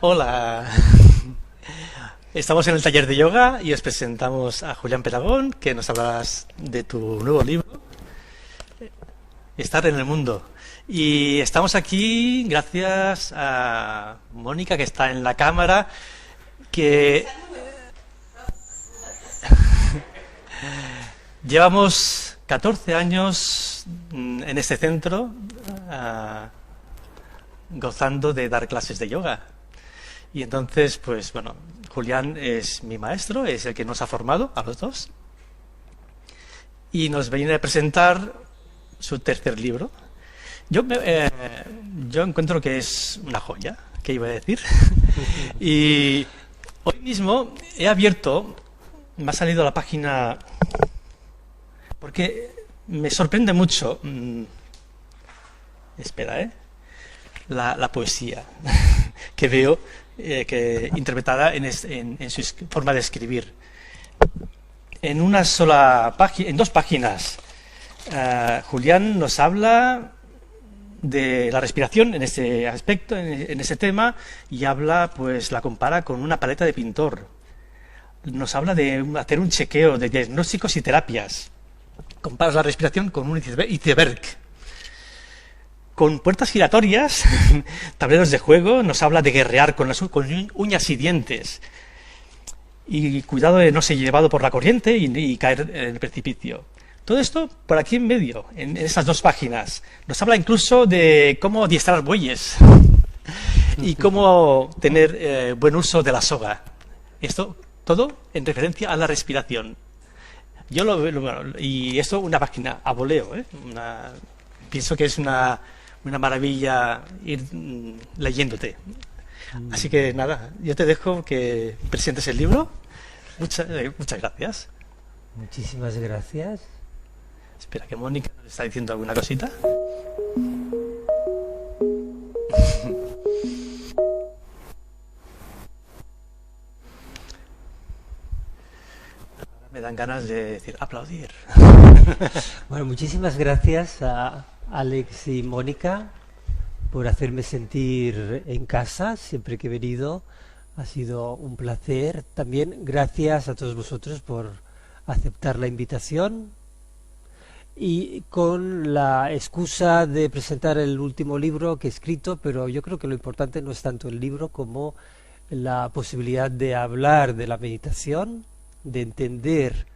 Hola, estamos en el taller de yoga y os presentamos a Julián Peragón, que nos hablarás de tu nuevo libro, Estar en el Mundo. Y estamos aquí gracias a Mónica, que está en la cámara, que llevamos 14 años en este centro gozando de dar clases de yoga. Y entonces, pues bueno, Julián es mi maestro, es el que nos ha formado a los dos. Y nos viene a presentar su tercer libro. Yo encuentro que es una joya, ¿qué iba a decir? Y hoy mismo he abierto, me ha salido la página, porque me sorprende mucho, espera, la poesía que veo interpretada en su forma de escribir. En una sola página, en dos páginas, Julián nos habla de la respiración en ese aspecto, en ese tema, y pues la compara con una paleta de pintor. Nos habla de hacer un chequeo de diagnósticos y terapias. Comparas la respiración con un iceberg. Con puertas giratorias, tableros de juego, nos habla de guerrear con uñas y dientes. Y cuidado de no ser llevado por la corriente y caer en el precipicio. Todo esto por aquí en medio, en esas dos páginas. Nos habla incluso de cómo adiestrar bueyes y cómo tener buen uso de la soga. Esto todo en referencia a la respiración. Y esto una página a voleo, pienso que es una maravilla ir leyéndote. Así que nada, yo te dejo que presentes el libro. Muchas gracias. Muchísimas gracias. Espera, que Mónica nos está diciendo alguna cosita. Ahora me dan ganas de decir aplaudir. Bueno, muchísimas gracias a Alex y Mónica por hacerme sentir en casa siempre que he venido. Ha sido un placer. También gracias a todos vosotros por aceptar la invitación. Y con la excusa de presentar el último libro que he escrito, pero yo creo que lo importante no es tanto el libro como la posibilidad de hablar de la meditación, de entender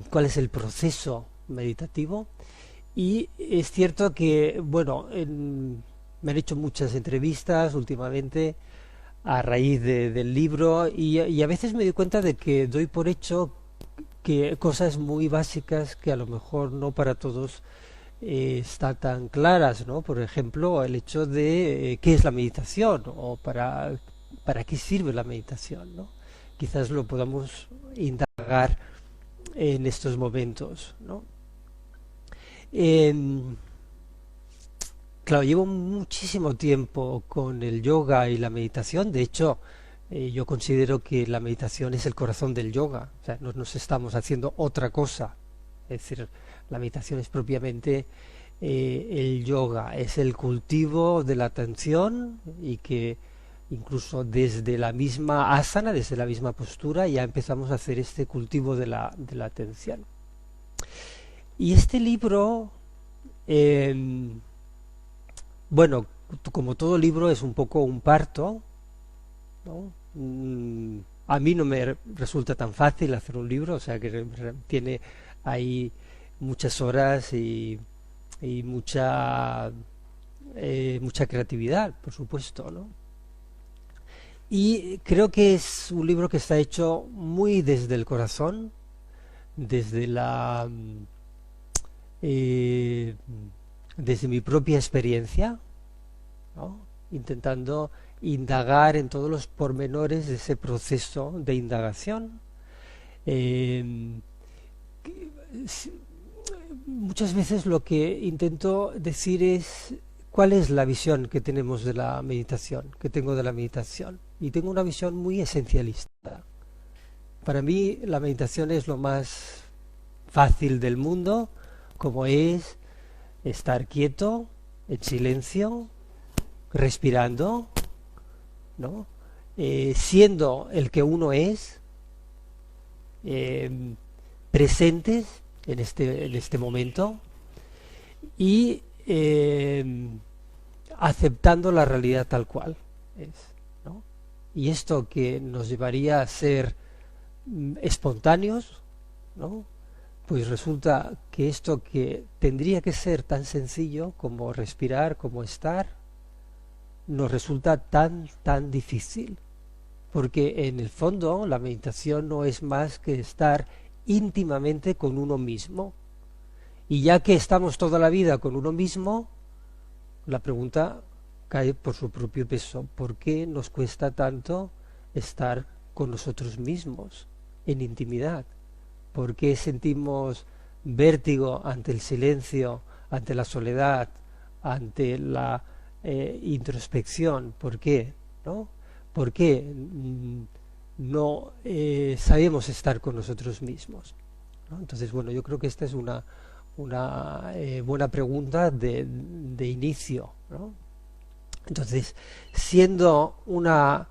cuál es el proceso meditativo. Y es cierto que, bueno, me han hecho muchas entrevistas últimamente a raíz del libro y a veces me doy cuenta de que doy por hecho que cosas muy básicas que a lo mejor no para todos están tan claras, ¿no? Por ejemplo, el hecho de qué es la meditación o para qué sirve la meditación, ¿no? Quizás lo podamos indagar en estos momentos, ¿no? Claro, llevo muchísimo tiempo con el yoga y la meditación. De hecho, yo considero que la meditación es el corazón del yoga. O sea, no nos estamos haciendo otra cosa. Es decir, la meditación es propiamente el yoga, es el cultivo de la atención y que incluso desde la misma asana, desde la misma postura, ya empezamos a hacer este cultivo de la atención. Y este libro, bueno, como todo libro es un poco un parto, ¿no? A mí no me resulta tan fácil hacer un libro, o sea que tiene ahí muchas horas y mucha creatividad, por supuesto, ¿no? Y creo que es un libro que está hecho muy desde el corazón, desde desde mi propia experiencia, ¿no? Intentando indagar en todos los pormenores de ese proceso de indagación. Muchas veces lo que intento decir es cuál es la visión que tenemos de la meditación, que tengo de la meditación. Y tengo una visión muy esencialista. Para mí la meditación es lo más fácil del mundo, como es estar quieto, en silencio, respirando, ¿no? Siendo el que uno es, presentes en este momento y aceptando la realidad tal cual es, ¿no? Y esto que nos llevaría a ser espontáneos, ¿no? Pues resulta que esto que tendría que ser tan sencillo como respirar, como estar, nos resulta tan difícil, porque en el fondo la meditación no es más que estar íntimamente con uno mismo, y ya que estamos toda la vida con uno mismo, la pregunta cae por su propio peso: ¿por qué nos cuesta tanto estar con nosotros mismos en intimidad? ¿Por qué sentimos vértigo ante el silencio, ante la soledad, ante la introspección? ¿Por qué? ¿No? ¿Por qué no sabemos estar con nosotros mismos? ¿No? Entonces, bueno, yo creo que esta es una buena pregunta de inicio, ¿no? Entonces, siendo una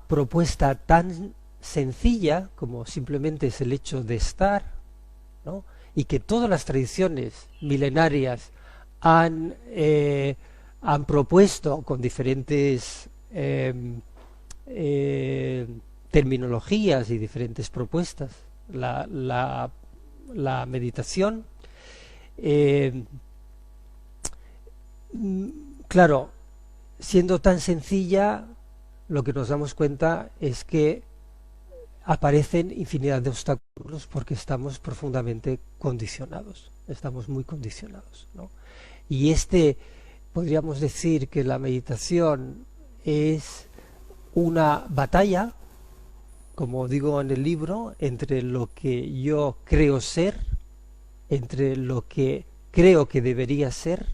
propuesta tan sencilla como simplemente es el hecho de estar, ¿no? Y que todas las tradiciones milenarias han propuesto con diferentes terminologías y diferentes propuestas la meditación. Claro, siendo tan sencilla, lo que nos damos cuenta es que aparecen infinidad de obstáculos porque estamos profundamente condicionados, estamos muy condicionados, ¿no? Y podríamos decir que la meditación es una batalla, como digo en el libro, entre lo que yo creo ser, entre lo que creo que debería ser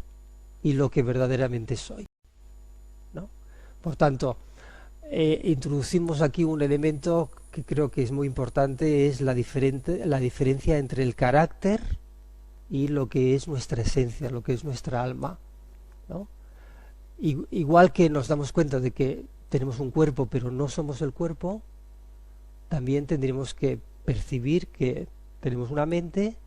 y lo que verdaderamente soy, ¿no? Por tanto, introducimos aquí un elemento que creo que es muy importante, es la diferencia entre el carácter y lo que es nuestra esencia, lo que es nuestra alma, ¿no? Igual que nos damos cuenta de que tenemos un cuerpo pero no somos el cuerpo, también tendríamos que percibir que tenemos una mente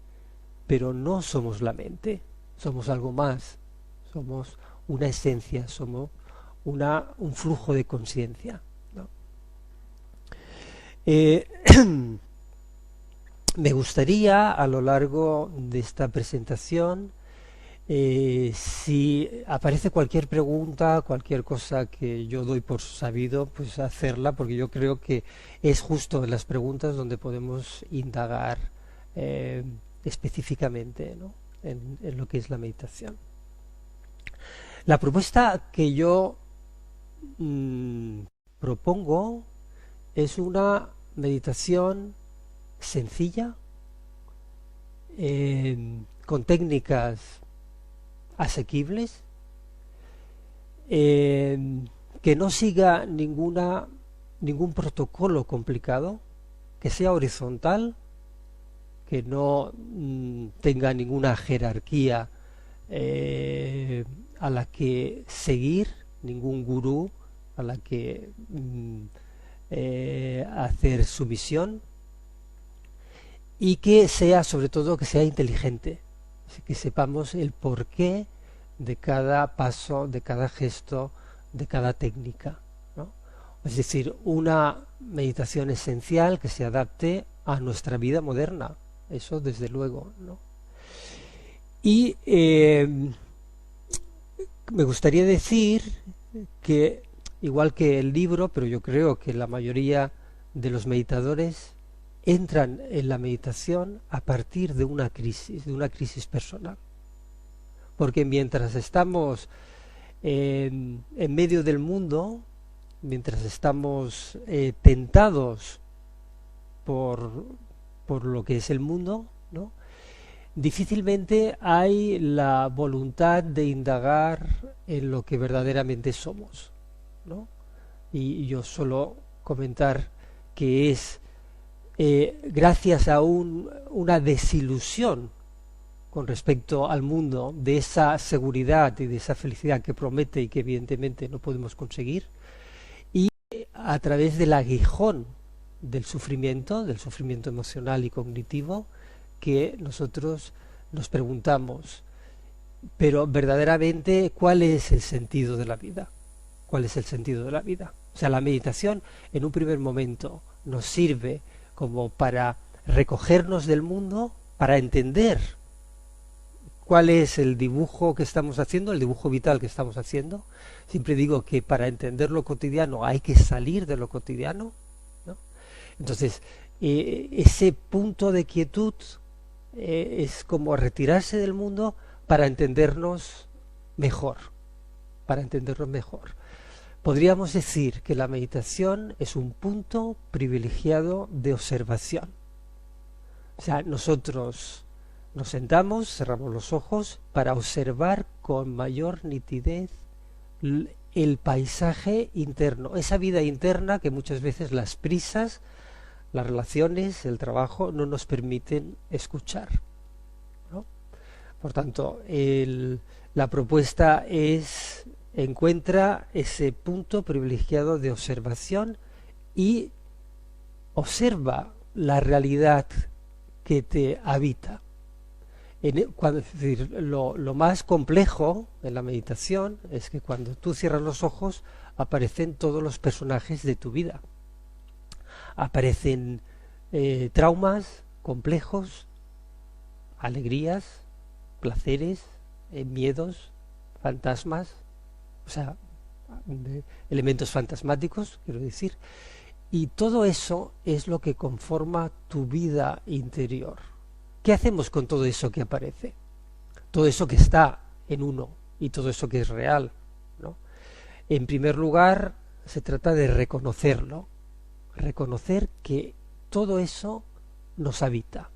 pero no somos la mente, somos algo más, somos una esencia, somos un flujo de conciencia, ¿no? Me gustaría a lo largo de esta presentación, si aparece cualquier pregunta, cualquier cosa que yo doy por sabido, pues hacerla, porque yo creo que es justo en las preguntas donde podemos indagar específicamente, ¿no? en lo que es la meditación. La propuesta que yo propongo es una meditación sencilla, con técnicas asequibles, que no siga ningún protocolo complicado, que sea horizontal, que no tenga ninguna jerarquía a la que seguir, ningún gurú a la que hacer sumisión, y que sea, sobre todo, que sea inteligente, que sepamos el porqué de cada paso, de cada gesto, de cada técnica, ¿no? Es decir, una meditación esencial que se adapte a nuestra vida moderna, eso desde luego, ¿no? Y me gustaría decir que, igual que el libro, pero yo creo que la mayoría de los meditadores entran en la meditación a partir de una crisis personal. Porque mientras estamos en medio del mundo, mientras estamos tentados por lo que es el mundo, ¿no? Difícilmente hay la voluntad de indagar en lo que verdaderamente somos, ¿no? Y yo suelo comentar que es gracias a una desilusión con respecto al mundo, de esa seguridad y de esa felicidad que promete y que evidentemente no podemos conseguir, y a través del aguijón del sufrimiento emocional y cognitivo, que nosotros nos preguntamos, pero verdaderamente, ¿cuál es el sentido de la vida? ¿Cuál es el sentido de la vida? O sea, la meditación en un primer momento nos sirve como para recogernos del mundo, para entender cuál es el dibujo que estamos haciendo, el dibujo vital que estamos haciendo. Siempre digo que para entender lo cotidiano hay que salir de lo cotidiano, ¿no? Entonces, ese punto de quietud es como retirarse del mundo para entendernos mejor, para entendernos mejor. Podríamos decir que la meditación es un punto privilegiado de observación. O sea, nosotros nos sentamos, cerramos los ojos para observar con mayor nitidez el paisaje interno, esa vida interna que muchas veces las prisas, las relaciones, el trabajo no nos permiten escuchar, ¿no? Por tanto, la propuesta es: encuentra ese punto privilegiado de observación y observa la realidad que te habita. Es decir, lo más complejo en la meditación es que cuando tú cierras los ojos aparecen todos los personajes de tu vida. Aparecen traumas complejos, alegrías, placeres, miedos, fantasmas, o sea, elementos fantasmáticos, quiero decir, y todo eso es lo que conforma tu vida interior. ¿Qué hacemos con todo eso que aparece? Todo eso que está en uno y todo eso que es real, ¿no? En primer lugar, se trata de reconocerlo, reconocer que todo eso nos habita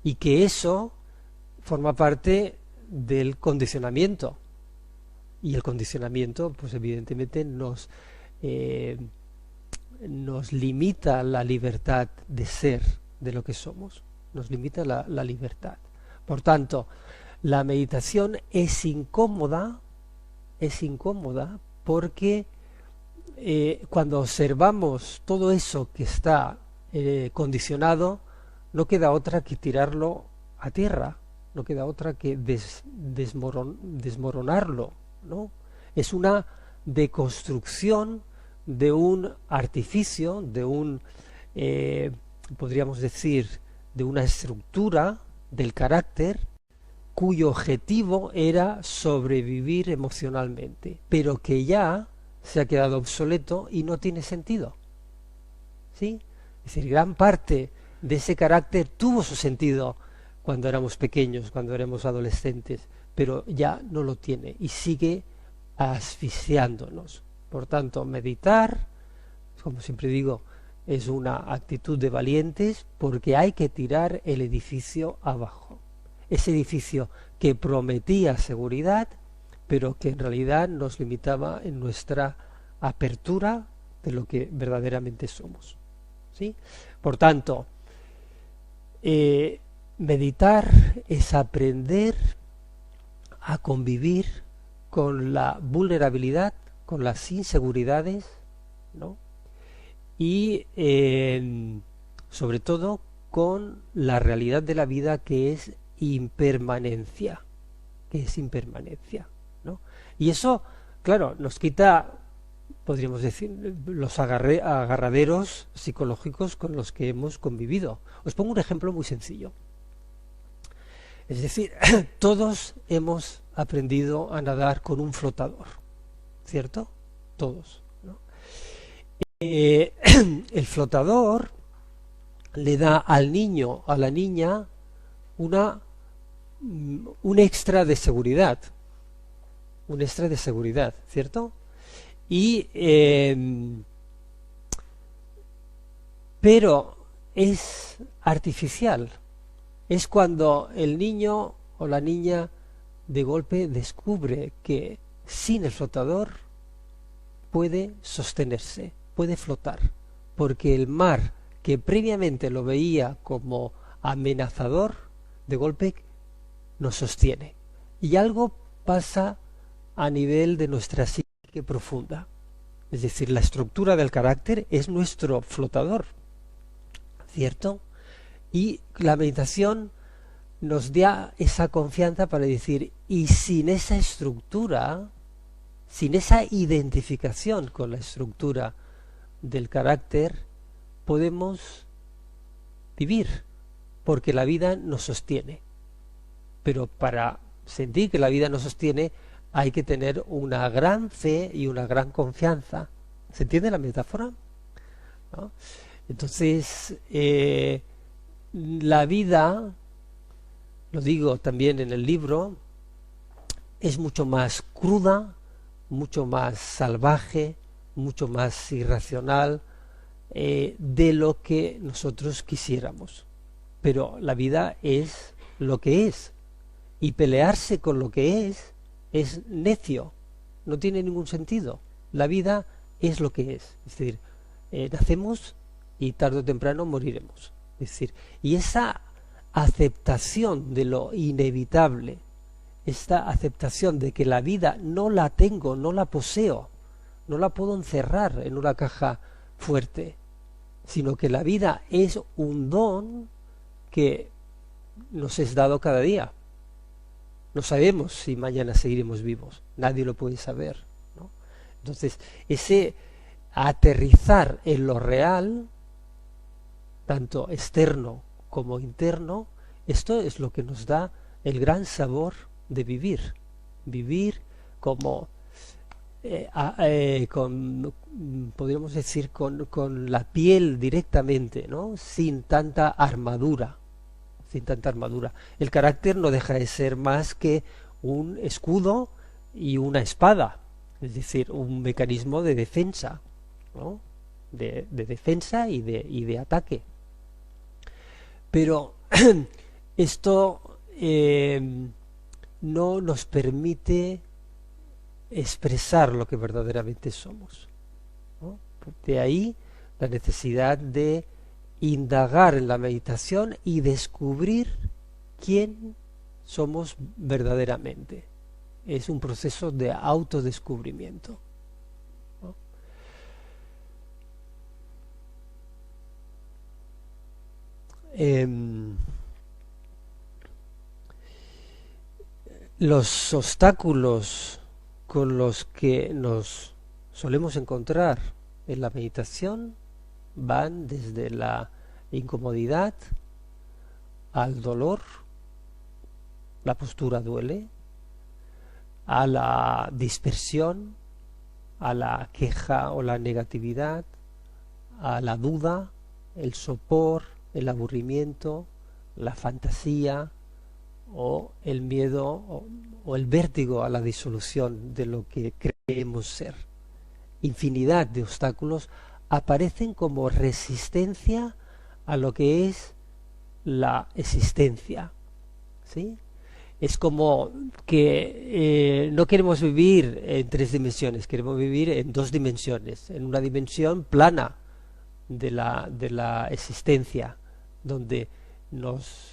y que eso forma parte del condicionamiento. Y el condicionamiento, pues evidentemente nos limita la libertad de ser de lo que somos, nos limita la libertad. Por tanto, la meditación es incómoda porque cuando observamos todo eso que está condicionado, no queda otra que tirarlo a tierra, no queda otra que desmoronarlo, ¿no? Es una deconstrucción de un artificio, de un, podríamos decir, de una estructura del carácter cuyo objetivo era sobrevivir emocionalmente, pero que ya se ha quedado obsoleto y no tiene sentido, ¿sí? Es decir, gran parte de ese carácter tuvo su sentido cuando éramos pequeños, cuando éramos adolescentes, pero ya no lo tiene y sigue asfixiándonos. Por tanto, meditar, como siempre digo, es una actitud de valientes porque hay que tirar el edificio abajo. Ese edificio que prometía seguridad, pero que en realidad nos limitaba en nuestra apertura de lo que verdaderamente somos, ¿sí? Por tanto, meditar es aprender a convivir con la vulnerabilidad, con las inseguridades, ¿no? Y sobre todo con la realidad de la vida que es impermanencia, ¿no? Y eso, claro, nos quita, podríamos decir, los agarraderos psicológicos con los que hemos convivido. Os pongo un ejemplo muy sencillo. Es decir, todos hemos aprendido a nadar con un flotador, ¿cierto? Todos, ¿no? El flotador le da al niño, a la niña, un extra de seguridad, ¿cierto? Pero es artificial. Es cuando el niño o la niña de golpe descubre que sin el flotador puede sostenerse, puede flotar, porque el mar, que previamente lo veía como amenazador, de golpe nos sostiene. Y algo pasa a nivel de nuestra psique profunda. Es decir, la estructura del carácter es nuestro flotador, ¿cierto? Y la meditación nos da esa confianza para decir, y sin esa estructura, sin esa identificación con la estructura del carácter, podemos vivir, porque la vida nos sostiene. Pero para sentir que la vida nos sostiene, hay que tener una gran fe y una gran confianza. ¿Se entiende la metáfora? ¿No? Entonces, la vida, lo digo también en el libro, es mucho más cruda, mucho más salvaje, mucho más irracional de lo que nosotros quisiéramos. Pero la vida es lo que es, y pelearse con lo que es necio, no tiene ningún sentido. La vida es lo que es decir, nacemos y tarde o temprano moriremos. Es decir, y esa aceptación de lo inevitable, esta aceptación de que la vida no la tengo, no la poseo, no la puedo encerrar en una caja fuerte, sino que la vida es un don que nos es dado cada día. No sabemos si mañana seguiremos vivos, nadie lo puede saber, ¿no? Entonces, ese aterrizar en lo real, tanto externo como interno, esto es lo que nos da el gran sabor de vivir. Vivir como, podríamos decir, con la piel directamente, ¿no? Sin tanta armadura. Sin tanta armadura. El carácter no deja de ser más que un escudo y una espada, es decir, un mecanismo de defensa, ¿no? De defensa y de ataque. Pero esto no nos permite expresar lo que verdaderamente somos, ¿no? De ahí la necesidad de indagar en la meditación y descubrir quién somos verdaderamente. Es un proceso de autodescubrimiento, ¿no? Los obstáculos con los que nos solemos encontrar en la meditación van desde la incomodidad al dolor, la postura duele, a la dispersión, a la queja o la negatividad, a la duda, el sopor, el aburrimiento, la fantasía o el miedo o el vértigo a la disolución de lo que creemos ser. Infinidad de obstáculos aparecen como resistencia a lo que es la existencia, ¿sí? Es como que no queremos vivir en 3 dimensiones, queremos vivir en 2 dimensiones, en una dimensión plana de la existencia, donde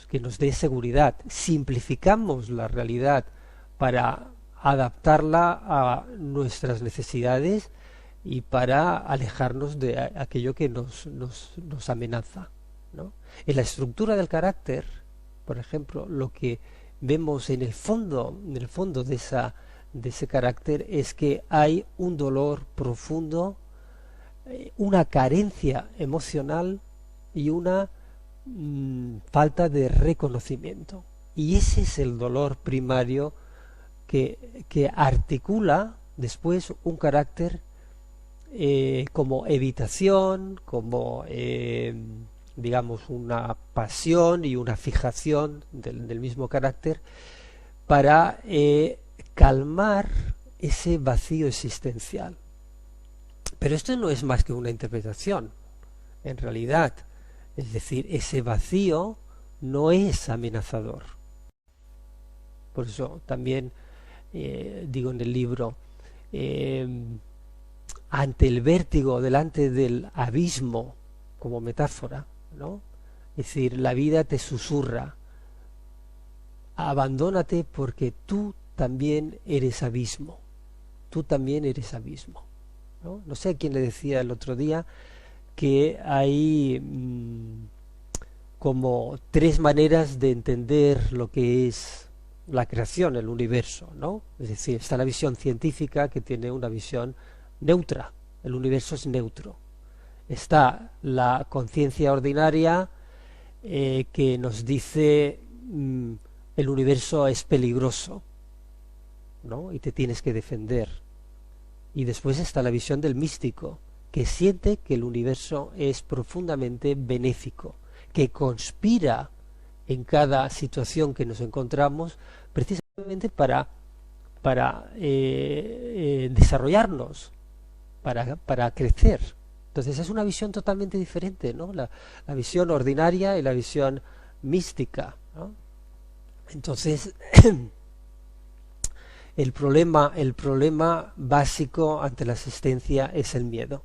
que nos dé seguridad. Simplificamos la realidad para adaptarla a nuestras necesidades y para alejarnos de aquello que nos amenaza, ¿no? En la estructura del carácter, por ejemplo, lo que vemos en el fondo de ese carácter es que hay un dolor profundo, una carencia emocional y una falta de reconocimiento. Y ese es el dolor primario que articula después un carácter como evitación, como digamos una pasión y una fijación del mismo carácter para calmar ese vacío existencial. Pero esto no es más que una interpretación, en realidad. Es decir, ese vacío no es amenazador. Por eso también digo en el libro, ante el vértigo, delante del abismo, como metáfora, ¿no? Es decir, la vida te susurra, abandónate porque tú también eres abismo, tú también eres abismo, ¿no? No sé a quién le decía el otro día que hay como tres maneras de entender lo que es la creación, el universo, ¿no? Es decir, está la visión científica, que tiene una visión neutra, el universo es neutro. Está la conciencia ordinaria, que nos dice el universo es peligroso, ¿no? Y te tienes que defender. Y después está la visión del místico, que siente que el universo es profundamente benéfico, que conspira en cada situación que nos encontramos precisamente para desarrollarnos, para crecer. Entonces es una visión totalmente diferente, ¿no? La visión ordinaria y la visión mística, ¿no? Entonces el problema básico ante la existencia es el miedo,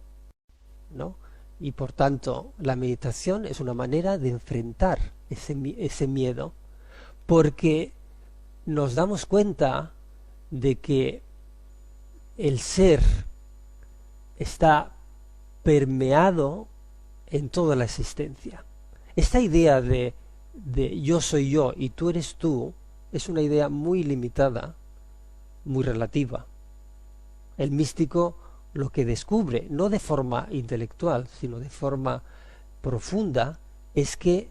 ¿no? Y por tanto la meditación es una manera de enfrentar ese miedo, porque nos damos cuenta de que el ser está permeado en toda la existencia. Esta idea de yo soy yo y tú eres tú es una idea muy limitada, muy relativa. El místico lo que descubre, no de forma intelectual, sino de forma profunda, es que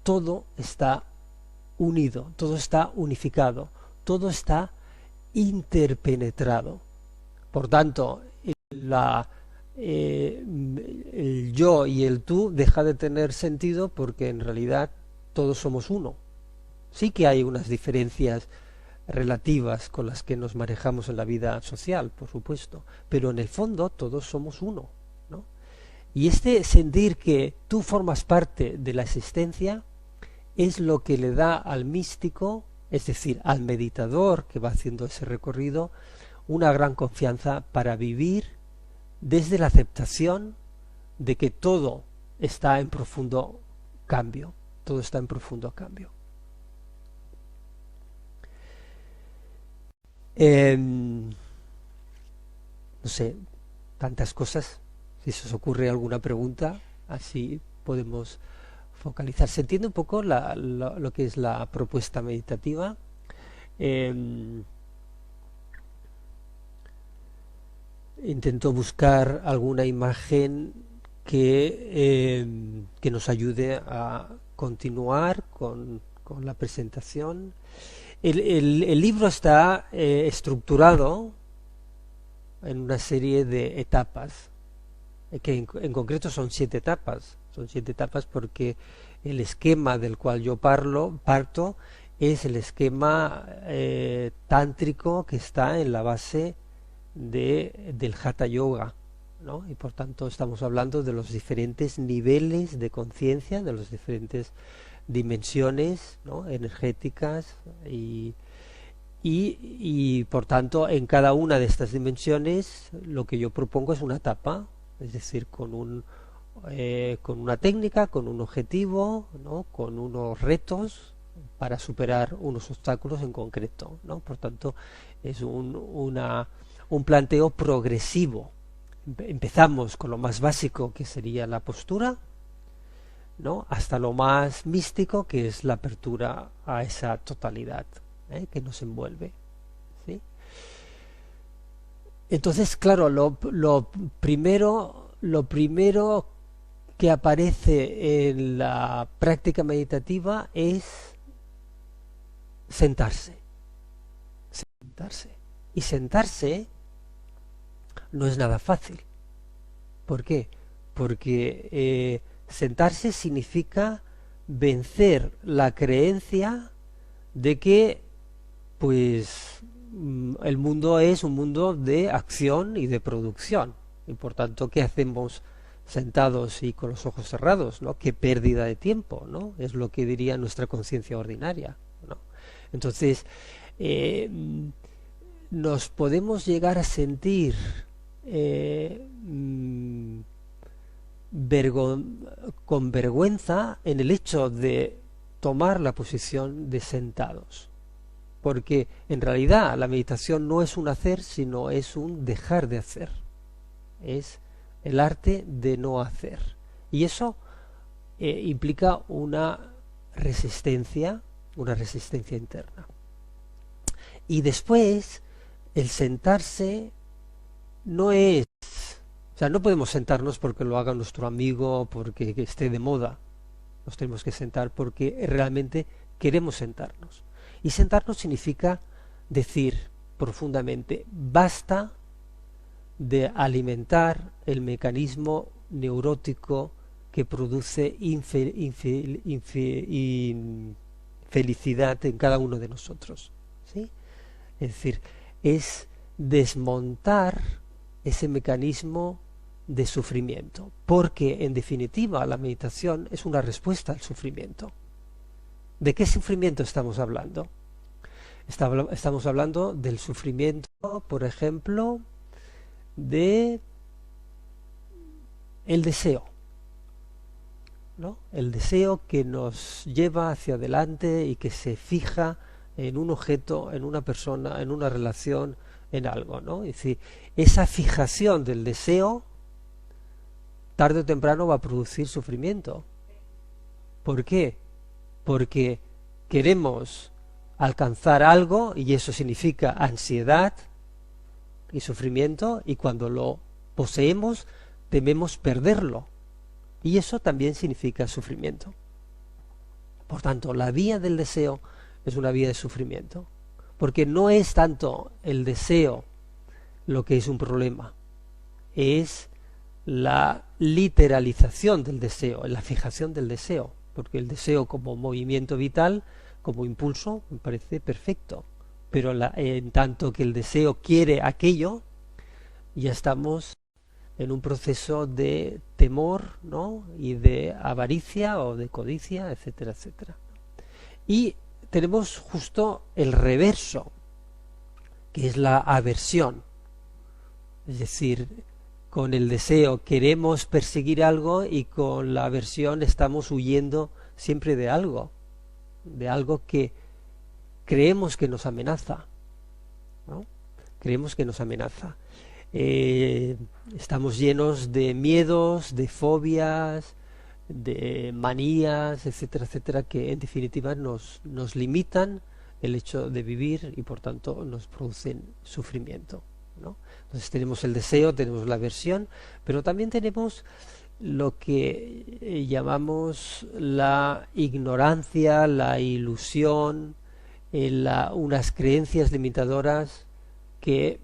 todo está unido, todo está unificado, todo está interpenetrado. Por tanto, el yo y el tú deja de tener sentido, porque en realidad todos somos uno. Sí que hay unas diferencias relativas con las que nos manejamos en la vida social, por supuesto, pero en el fondo todos somos uno, ¿no? Y este sentir que tú formas parte de la existencia es lo que le da al místico, es decir, al meditador que va haciendo ese recorrido, una gran confianza para vivir desde la aceptación de que todo está en profundo cambio, todo está en profundo cambio. No sé, tantas cosas. Si se os ocurre alguna pregunta, así podemos focalizar. Se entiende un poco lo que es la propuesta meditativa. Intento buscar alguna imagen que nos ayude a continuar con la presentación. El libro está estructurado en una serie de etapas, que en concreto son 7 etapas. Son 7 etapas porque el esquema del cual yo parto es el esquema tántrico que está en la base del Hatha Yoga, ¿no? Y por tanto estamos hablando de los diferentes niveles de conciencia, de las diferentes dimensiones, ¿no?, energéticas, y por tanto en cada una de estas dimensiones lo que yo propongo es una etapa, es decir, con una técnica, con un objetivo, ¿no?, con unos retos para superar unos obstáculos en concreto, ¿no? Por tanto es un planteo progresivo. Empezamos con lo más básico, que sería la postura, ¿no?, hasta lo más místico, que es la apertura a esa totalidad que nos envuelve, ¿sí? Entonces, claro, lo primero que aparece en la práctica meditativa es sentarse. Y sentarse no es nada fácil. ¿Por qué? Porque sentarse significa vencer la creencia de que pues el mundo es un mundo de acción y de producción, y por tanto, ¿qué hacemos sentados y con los ojos cerrados, ¿no? Qué pérdida de tiempo, ¿no? Es lo que diría nuestra conciencia ordinaria, ¿no? Entonces nos podemos llegar a sentir con vergüenza en el hecho de tomar la posición de sentados, porque en realidad la meditación no es un hacer, sino es un dejar de hacer, es el arte de no hacer, y eso implica una resistencia interna. Y después el sentarse no es, o sea, no podemos sentarnos porque lo haga nuestro amigo, porque esté de moda. Nos tenemos que sentar porque realmente queremos sentarnos. Y sentarnos significa decir profundamente, basta de alimentar el mecanismo neurótico que produce infelicidad en cada uno de nosotros, ¿sí? Es decir, es desmontar ese mecanismo de sufrimiento, porque en definitiva la meditación es una respuesta al sufrimiento. ¿De qué sufrimiento estamos hablando? Estamos hablando del sufrimiento, por ejemplo, de el deseo, ¿no? El deseo que nos lleva hacia adelante y que se fija en un objeto, en una persona, en una relación, en algo, ¿no? Es decir, esa fijación del deseo tarde o temprano va a producir sufrimiento. ¿Por qué? Porque queremos alcanzar algo y eso significa ansiedad y sufrimiento, y cuando lo poseemos tememos perderlo, y eso también significa sufrimiento. Por tanto, la vía del deseo es una vía de sufrimiento, porque no es tanto el deseo lo que es un problema, es la literalización del deseo, la fijación del deseo, porque el deseo como movimiento vital, como impulso, me parece perfecto, pero en tanto que el deseo quiere aquello, ya estamos en un proceso de temor, ¿no? Y de avaricia o de codicia, etcétera, etcétera. Y tenemos justo el reverso, que es la aversión. Es decir, con el deseo queremos perseguir algo y con la aversión estamos huyendo siempre de algo que creemos que nos amenaza, ¿no? Creemos que nos amenaza. Estamos llenos de miedos, de fobias, de manías, etcétera, etcétera, que en definitiva nos limitan el hecho de vivir y por tanto nos producen sufrimiento, ¿no? Entonces tenemos el deseo, tenemos la aversión, pero también tenemos lo que llamamos la ignorancia, la ilusión, unas creencias limitadoras que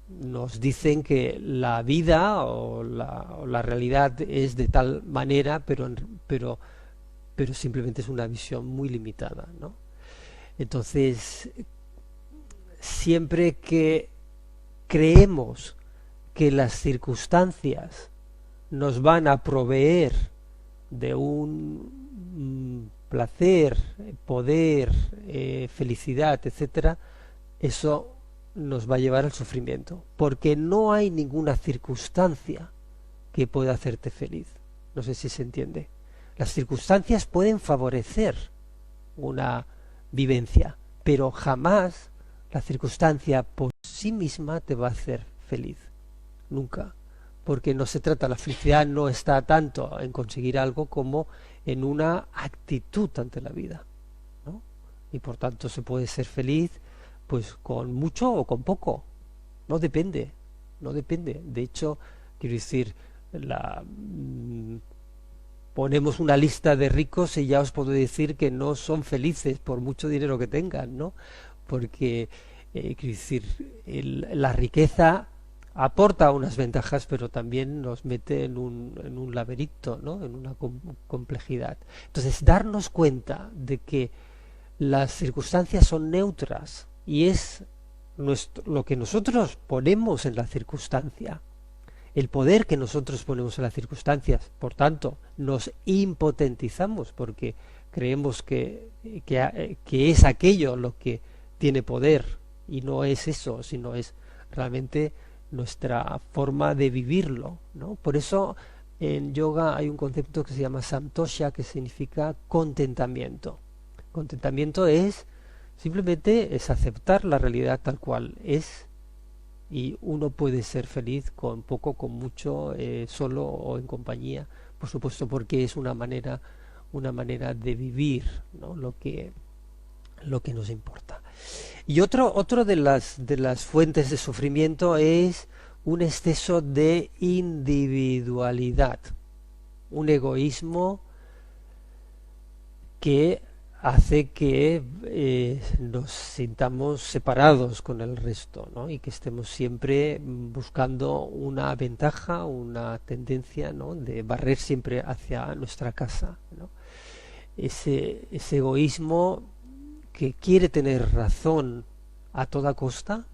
nos dicen que la vida o la realidad es de tal manera, pero simplemente es una visión muy limitada, ¿no? Entonces, siempre que creemos que las circunstancias nos van a proveer de un placer, poder, felicidad, etcétera, eso nos va a llevar al sufrimiento, porque no hay ninguna circunstancia que pueda hacerte feliz. No sé si se entiende. Las circunstancias pueden favorecer una vivencia, pero jamás la circunstancia por sí misma te va a hacer feliz. Nunca. Porque no se trata, la felicidad no está tanto en conseguir algo como en una actitud ante la vida, ¿no? Y por tanto se puede ser feliz pues con mucho o con poco. No depende. De hecho, quiero decir, ponemos una lista de ricos y ya os puedo decir que no son felices por mucho dinero que tengan, ¿no? Porque, quiero decir, la riqueza aporta unas ventajas, pero también nos mete en un laberinto, ¿no? En una complejidad. Entonces, darnos cuenta de que las circunstancias son neutras y es lo que nosotros ponemos en la circunstancia, el poder que nosotros ponemos en las circunstancias. Por tanto, nos impotentizamos porque creemos que es aquello lo que tiene poder, y no es eso, sino es realmente nuestra forma de vivirlo, ¿no? Por eso En yoga hay un concepto que se llama samtosha, que significa contentamiento. Contentamiento es simplemente es aceptar la realidad tal cual es, y uno puede ser feliz con poco, con mucho, solo o en compañía, por supuesto, porque es una manera de vivir, ¿no? Lo que nos importa. Y otro de las fuentes de sufrimiento es un exceso de individualidad, un egoísmo que hace que nos sintamos separados con el resto, ¿no? Y que estemos siempre buscando una ventaja, una tendencia, ¿no? De barrer siempre hacia nuestra casa, ¿no? Ese egoísmo que quiere tener razón a toda costa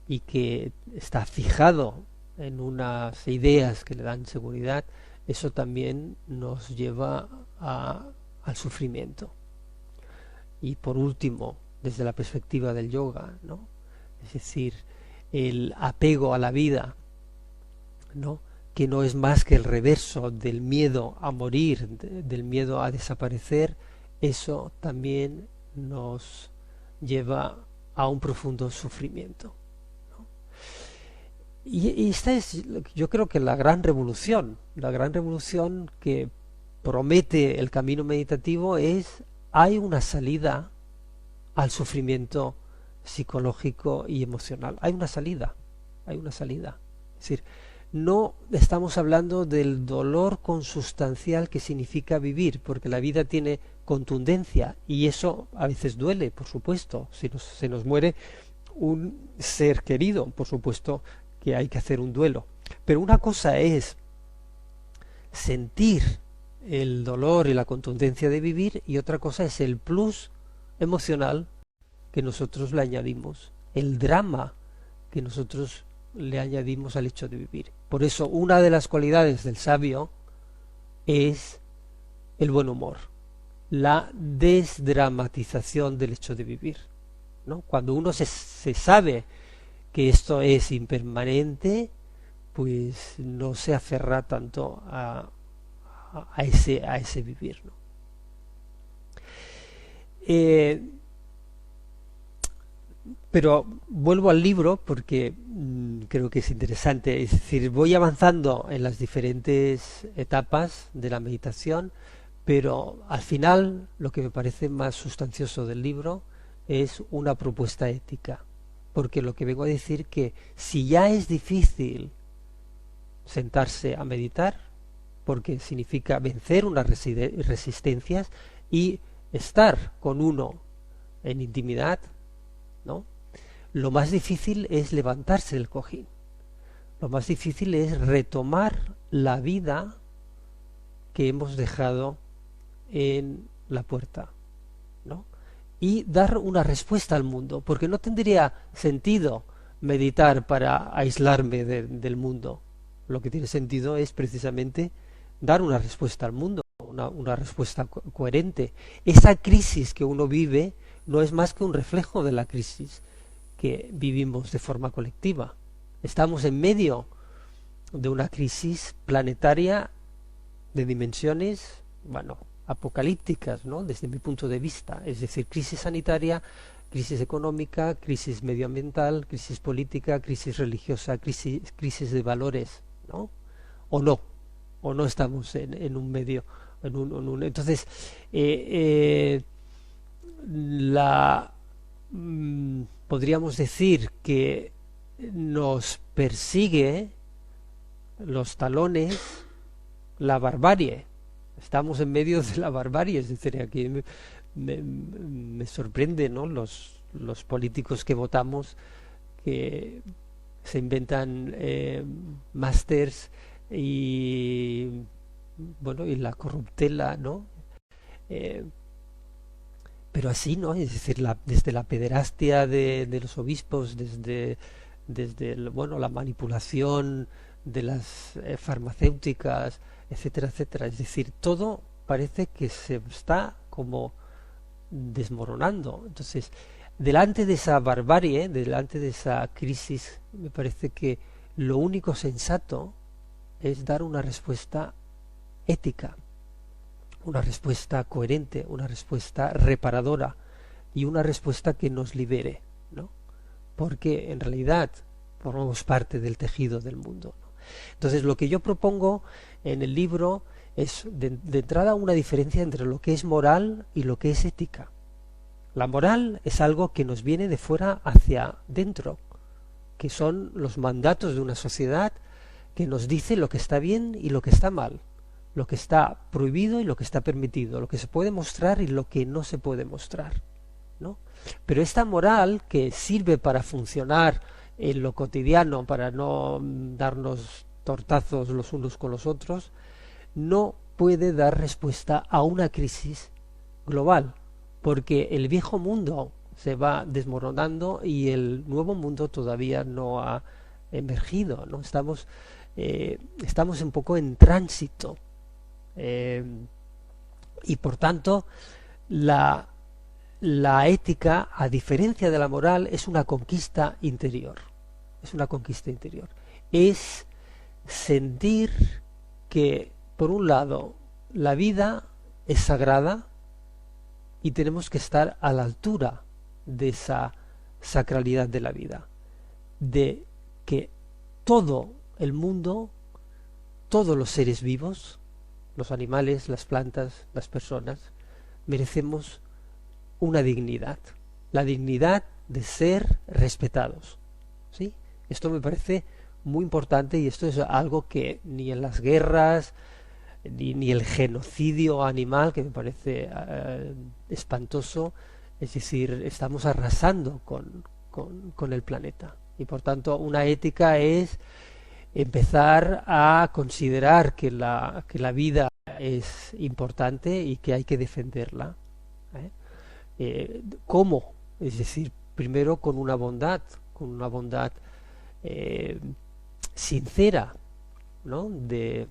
y que está fijado en unas ideas que le dan seguridad, eso también nos lleva al sufrimiento. Y por último, desde la perspectiva del yoga, ¿no? Es decir, el apego a la vida, ¿no? Que no es más que el reverso del miedo a morir, del miedo a desaparecer, eso también nos lleva a un profundo sufrimiento, ¿no? Y esta es, yo creo que la gran revolución que promete el camino meditativo es: hay una salida al sufrimiento psicológico y emocional. Hay una salida. Es decir, no estamos hablando del dolor consustancial que significa vivir, porque la vida tiene contundencia y eso a veces duele, por supuesto. Si se nos muere un ser querido, por supuesto que hay que hacer un duelo. Pero una cosa es sentir el dolor y la contundencia de vivir, y otra cosa es el plus emocional que nosotros le añadimos, el drama que nosotros le añadimos al hecho de vivir. Por eso una de las cualidades del sabio es el buen humor, la desdramatización del hecho de vivir, ¿no? Cuando uno se sabe que esto es impermanente, pues no se aferra tanto a ese vivir, ¿no? Pero vuelvo al libro porque creo que es interesante. Es decir, voy avanzando en las diferentes etapas de la meditación, pero al final lo que me parece más sustancioso del libro es una propuesta ética, porque lo que vengo a decir que si ya es difícil sentarse a meditar, porque significa vencer unas resistencias y estar con uno en intimidad, ¿no? Lo más difícil es levantarse del cojín. Lo más difícil es retomar la vida que hemos dejado en la puerta, ¿no? Y dar una respuesta al mundo, porque no tendría sentido meditar para aislarme del mundo. Lo que tiene sentido es precisamente dar una respuesta al mundo, una respuesta coherente. Esa crisis que uno vive no es más que un reflejo de la crisis que vivimos de forma colectiva. Estamos en medio de una crisis planetaria de dimensiones, bueno, apocalípticas, ¿no? Desde mi punto de vista, es decir, crisis sanitaria, crisis económica, crisis medioambiental, crisis política, crisis religiosa, crisis de valores, ¿no? O no estamos en un medio, entonces podríamos decir que nos persigue los talones la barbarie. Estamos en medio de la barbarie, es decir, aquí me sorprende, ¿no? Los políticos que votamos, que se inventan másters y bueno, y la corruptela, ¿no? Pero así, ¿no? Es decir, desde la pederastia de los obispos, desde bueno, la manipulación de las farmacéuticas, etcétera, etcétera. Es decir, todo parece que se está como desmoronando. Entonces, delante de esa barbarie, delante de esa crisis, me parece que lo único sensato es dar una respuesta ética, una respuesta coherente, una respuesta reparadora y una respuesta que nos libere, ¿no? Porque en realidad formamos parte del tejido del mundo, ¿no? Entonces lo que yo propongo en el libro es de entrada una diferencia entre lo que es moral y lo que es ética. La moral es algo que nos viene de fuera hacia dentro, que son los mandatos de una sociedad que nos dice lo que está bien y lo que está mal, lo que está prohibido y lo que está permitido, lo que se puede mostrar y lo que no se puede mostrar, ¿no? Pero esta moral que sirve para funcionar en lo cotidiano, para no darnos tortazos los unos con los otros, no puede dar respuesta a una crisis global, porque el viejo mundo se va desmoronando y el nuevo mundo todavía no ha emergido, ¿no? Estamos un poco en tránsito, y por tanto la ética, a diferencia de la moral, es una conquista interior. Es una conquista interior. Es sentir que, por un lado, la vida es sagrada y tenemos que estar a la altura de esa sacralidad de la vida, de que todo el mundo, todos los seres vivos, los animales, las plantas, las personas, merecemos una dignidad, la dignidad de ser respetados, ¿sí? Esto me parece muy importante y esto es algo que ni en las guerras ni el genocidio animal, que me parece espantoso, es decir, estamos arrasando con el planeta, y por tanto una ética es empezar a considerar que la vida es importante y que hay que defenderla, ¿cómo? Es decir, primero con una bondad sincera, ¿no? De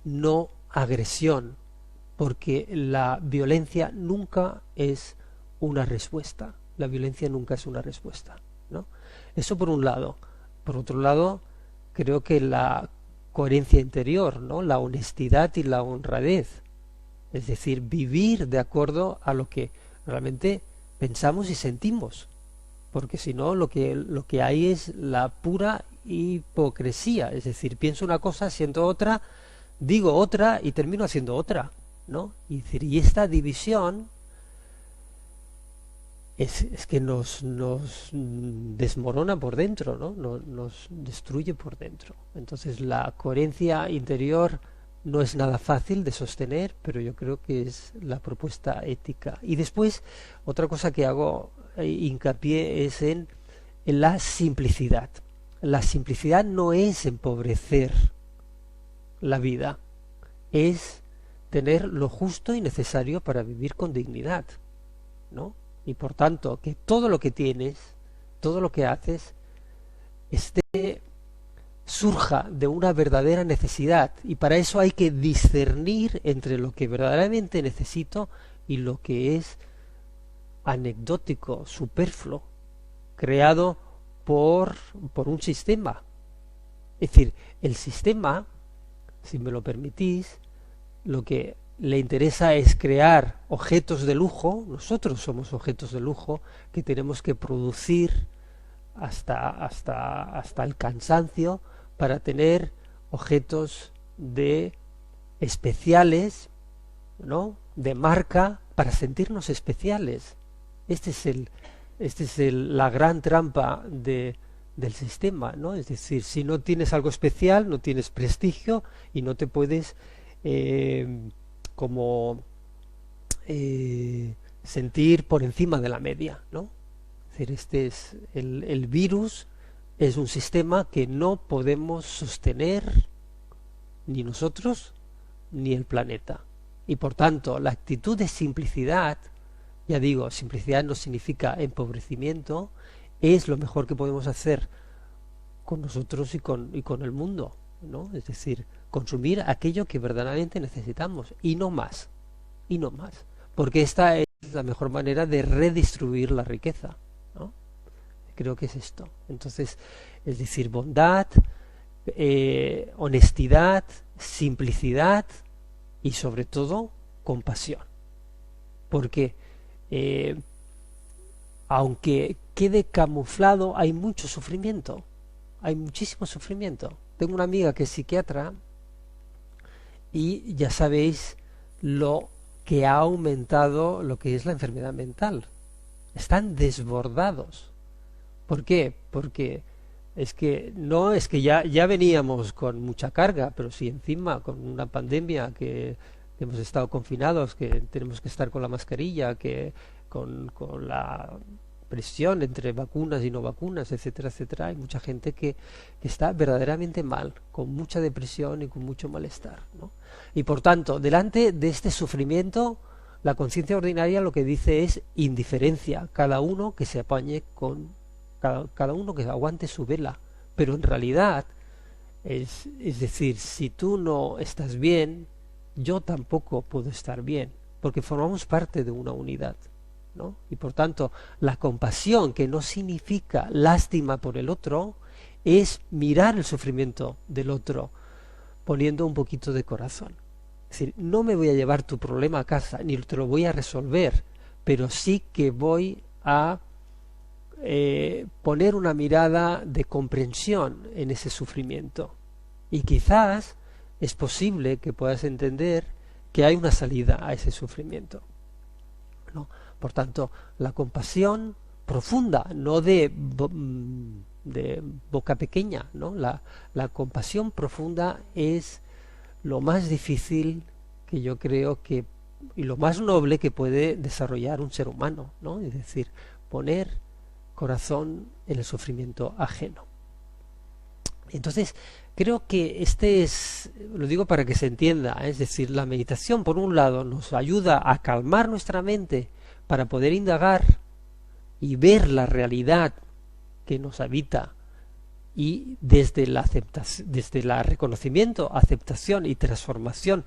no agresión, porque la violencia nunca es una respuesta, la violencia nunca es una respuesta, ¿no? Eso por un lado. Por otro lado, creo que la coherencia interior, ¿no? La honestidad y la honradez, es decir, vivir de acuerdo a lo que realmente pensamos y sentimos, porque si no lo que hay es la pura hipocresía, es decir, pienso una cosa, siento otra, digo otra y termino haciendo otra, ¿no? Y esta división es que nos desmorona por dentro, ¿no? Nos destruye por dentro. Entonces la coherencia interior no es nada fácil de sostener, pero yo creo que es la propuesta ética. Y después, otra cosa que hago hincapié es en la simplicidad. La simplicidad no es empobrecer la vida, es tener lo justo y necesario para vivir con dignidad, ¿no? Y por tanto, que todo lo que tienes, todo lo que haces, surja de una verdadera necesidad, y para eso hay que discernir entre lo que verdaderamente necesito y lo que es anecdótico, superfluo, creado por un sistema. Es decir, el sistema, si me lo permitís, lo que le interesa es crear objetos de lujo. Nosotros somos objetos de lujo que tenemos que producir hasta el cansancio para tener objetos especiales, ¿no? De marca, para sentirnos especiales. Esta es la gran trampa del sistema, ¿no? Es decir, si no tienes algo especial, no tienes prestigio y no te puedes sentir por encima de la media, ¿no? Es decir, el virus es un sistema que no podemos sostener ni nosotros ni el planeta, y por tanto la actitud de simplicidad, ya digo, simplicidad no significa empobrecimiento, es lo mejor que podemos hacer con nosotros y con el mundo, ¿no? Es decir, consumir aquello que verdaderamente necesitamos y no más, porque esta es la mejor manera de redistribuir la riqueza, ¿no? Creo que es esto. Entonces, es decir, bondad, honestidad, simplicidad y sobre todo compasión. Porque aunque quede camuflado, hay mucho sufrimiento, hay muchísimo sufrimiento. Tengo una amiga que es psiquiatra y ya sabéis lo que ha aumentado lo que es la enfermedad mental. Están desbordados. ¿Por qué? Porque es que no es que ya veníamos con mucha carga, pero si encima con una pandemia que hemos estado confinados, que tenemos que estar con la mascarilla, que con la presión entre vacunas y no vacunas, etcétera, etcétera, hay mucha gente que está verdaderamente mal, con mucha depresión y con mucho malestar, ¿no? Y por tanto, delante de este sufrimiento, la conciencia ordinaria lo que dice es indiferencia, cada uno que se apañe con cada uno que aguante su vela. Pero en realidad es decir, si tú no estás bien, yo tampoco puedo estar bien, porque formamos parte de una unidad, ¿no? Y por tanto, la compasión, que no significa lástima por el otro, es mirar el sufrimiento del otro poniendo un poquito de corazón. Es decir, no me voy a llevar tu problema a casa, ni te lo voy a resolver, pero sí que voy a poner una mirada de comprensión en ese sufrimiento. Y quizás es posible que puedas entender que hay una salida a ese sufrimiento, ¿no? Por tanto, la compasión profunda, no de boca pequeña, ¿no? La compasión profunda es lo más difícil que yo creo que, y lo más noble que puede desarrollar un ser humano, ¿no? Es decir, poner corazón en el sufrimiento ajeno. Entonces, creo que lo digo para que se entienda, es decir, la meditación por un lado nos ayuda a calmar nuestra mente para poder indagar y ver la realidad que nos habita, y desde la reconocimiento, aceptación y transformación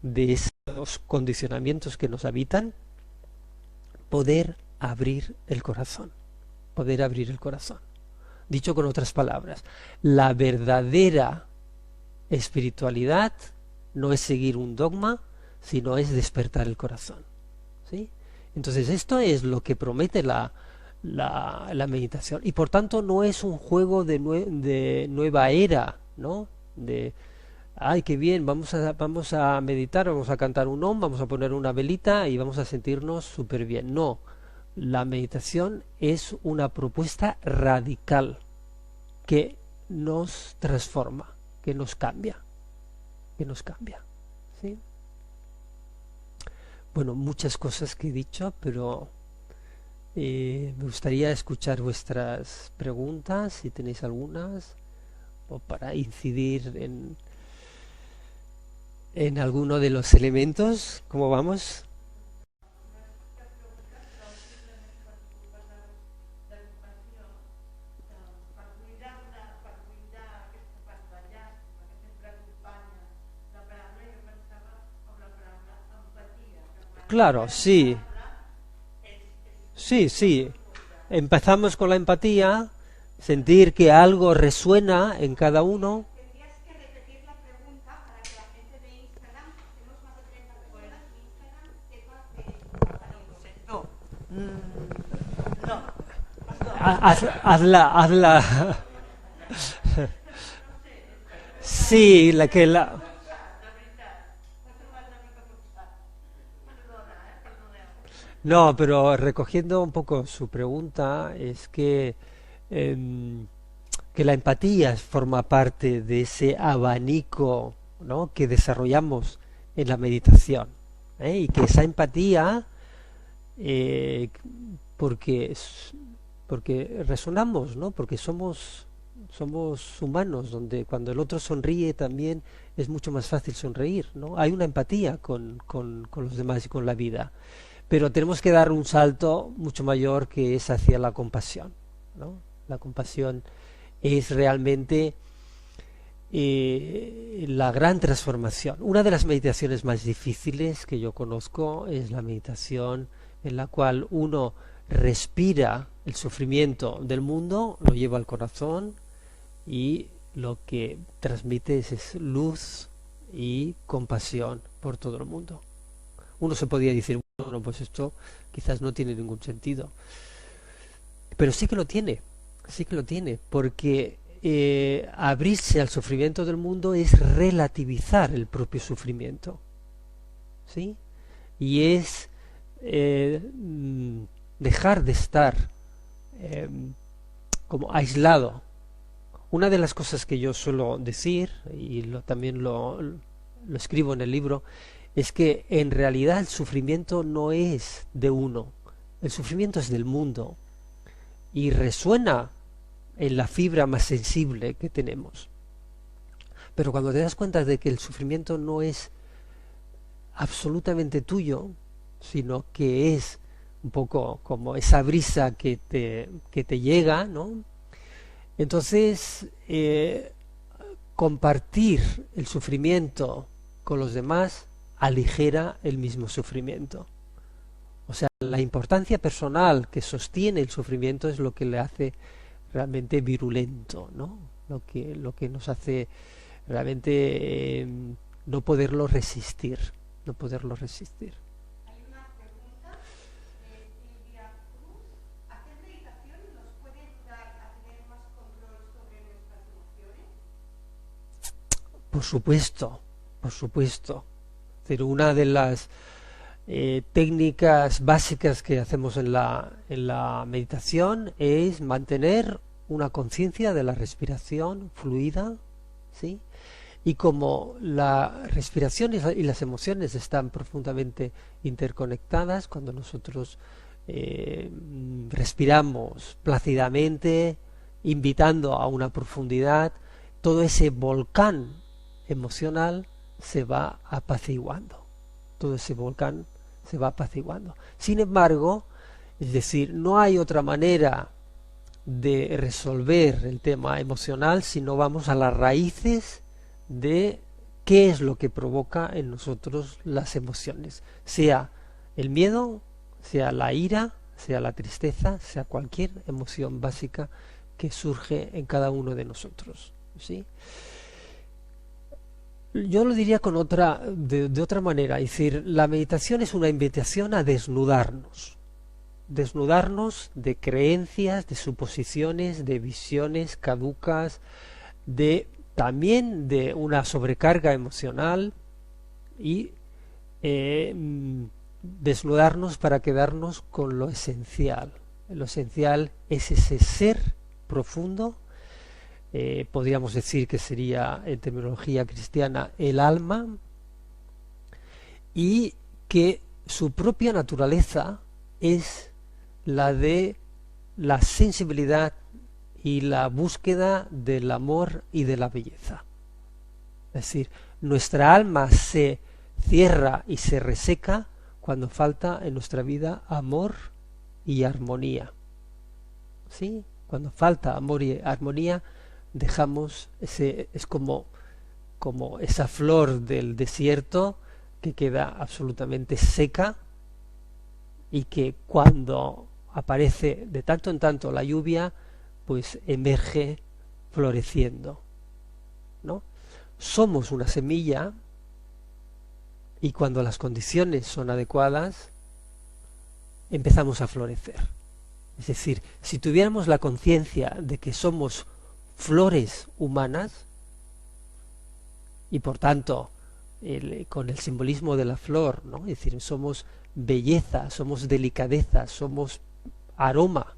de esos condicionamientos que nos habitan, poder abrir el corazón. Poder abrir el corazón. Dicho con otras palabras, la verdadera espiritualidad no es seguir un dogma, sino es despertar el corazón, ¿sí? Entonces esto es lo que promete la meditación, y por tanto no es un juego de nueva era, ¿no? De ay, qué bien, vamos a meditar, vamos a cantar un om, vamos a poner una velita y vamos a sentirnos súper bien. No, la meditación es una propuesta radical que nos transforma, que nos cambia, ¿sí? Bueno, muchas cosas que he dicho, pero me gustaría escuchar vuestras preguntas, si tenéis algunas, o para incidir en alguno de los elementos. ¿Cómo vamos? Claro, sí. Sí. Empezamos con la empatía, sentir que algo resuena en cada uno. Hazla. Sí, la. No, pero recogiendo un poco su pregunta, es que la empatía forma parte de ese abanico, ¿no?, que desarrollamos en la meditación, y que esa empatía, eh, porque resonamos, ¿no?, porque somos humanos, donde cuando el otro sonríe también es mucho más fácil sonreír, ¿no? Hay una empatía con los demás y con la vida. Pero tenemos que dar un salto mucho mayor, que es hacia la compasión, ¿no? La compasión es realmente la gran transformación. Una de las meditaciones más difíciles que yo conozco es la meditación en la cual uno respira el sufrimiento del mundo, lo lleva al corazón y lo que transmites es luz y compasión por todo el mundo. Uno se podría decir, bueno, pues esto quizás no tiene ningún sentido, pero sí que lo tiene, porque abrirse al sufrimiento del mundo es relativizar el propio sufrimiento, ¿sí? Y es dejar de estar como aislado. Una de las cosas que yo suelo decir, y también lo escribo en el libro, es que en realidad el sufrimiento no es de uno, el sufrimiento es del mundo y resuena en la fibra más sensible que tenemos. Pero cuando te das cuenta de que el sufrimiento no es absolutamente tuyo, sino que es un poco como esa brisa que te llega, ¿no? Entonces, compartir el sufrimiento con los demás aligera el mismo sufrimiento. O sea, la importancia personal que sostiene el sufrimiento es lo que le hace realmente virulento, ¿no? Lo que nos hace realmente no poderlo resistir. Hay una pregunta de Silvia Cruz. ¿Hacer meditación nos puede ayudar a tener más control sobre nuestras emociones? Por supuesto. Pero una de las técnicas básicas que hacemos en la meditación es mantener una conciencia de la respiración fluida, ¿sí? Y como la respiración y las emociones están profundamente interconectadas, cuando nosotros respiramos plácidamente, invitando a una profundidad, todo ese volcán emocional se va apaciguando. Sin embargo, es decir, no hay otra manera de resolver el tema emocional si no vamos a las raíces de qué es lo que provoca en nosotros las emociones, sea el miedo, sea la ira, sea la tristeza, sea cualquier emoción básica que surge en cada uno de nosotros, ¿sí? Yo lo diría de otra manera, es decir, la meditación es una invitación a desnudarnos de creencias, de suposiciones, de visiones caducas, también de una sobrecarga emocional y desnudarnos para quedarnos con lo esencial. Lo esencial es ese ser profundo, podríamos decir que sería en terminología cristiana el alma, y que su propia naturaleza es la de la sensibilidad y la búsqueda del amor y de la belleza. Es decir, nuestra alma se cierra y se reseca cuando falta en nuestra vida amor y armonía. ¿Sí? Cuando falta amor y armonía, dejamos es como esa flor del desierto que queda absolutamente seca y que cuando aparece de tanto en tanto la lluvia, pues emerge floreciendo, ¿no? Somos una semilla y cuando las condiciones son adecuadas empezamos a florecer. Es decir, si tuviéramos la conciencia de que somos flores humanas y por tanto con el simbolismo de la flor, ¿no? Es decir, somos belleza, somos delicadeza, somos aroma.